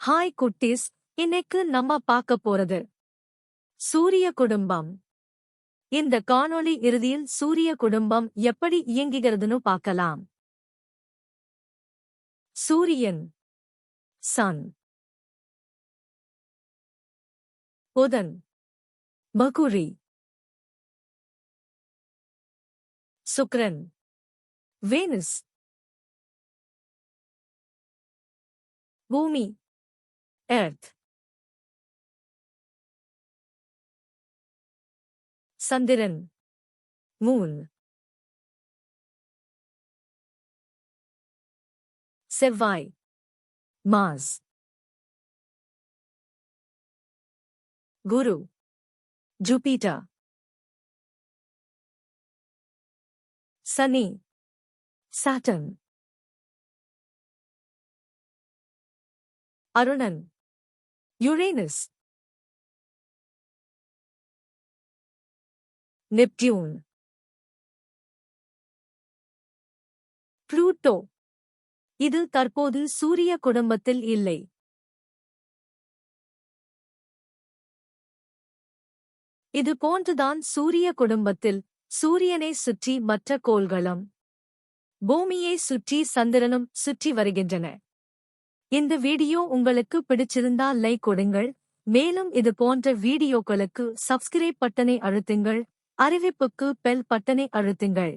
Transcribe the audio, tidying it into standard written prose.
Hi குட்டீஸ், இன்னைக்கு நம்ம பார்க்க போறது சூரிய குடும்பம். இந்த காணொளி இறுதியில் சூரிய குடும்பம் எப்படி இயங்குகிறதுன்னு பார்க்கலாம். சூரியன், சன். புதன், மகுரி. சுக்கிரன், வேனஸ். பூமி, எர்த். சந்திரன், மூன். செவ்வாய், மார்ஸ். குரு, ஜூபிட்டர். சனி, சாட்டர்ன். அருணன், யுரேனஸ். Neptune, Pluto. இது தற்போது சூரிய குடும்பத்தில் இல்லை. இது போன்றுதான் சூரிய குடும்பத்தில் சூரியனை சுற்றி மற்ற கோள்களும் பூமியை சுற்றி சந்திரனும் சுற்றி வருகின்றன. இந்த வீடியோ உங்களுக்கு பிடிச்சிருந்தா லைக் கொடுங்கள். மேலும் இது போன்ற வீடியோக்களுக்கு சப்ஸ்கிரைப் பட்டனை அழுத்துங்கள். அறிவிப்புக்கு பெல் பட்டனை அழுத்துங்கள்.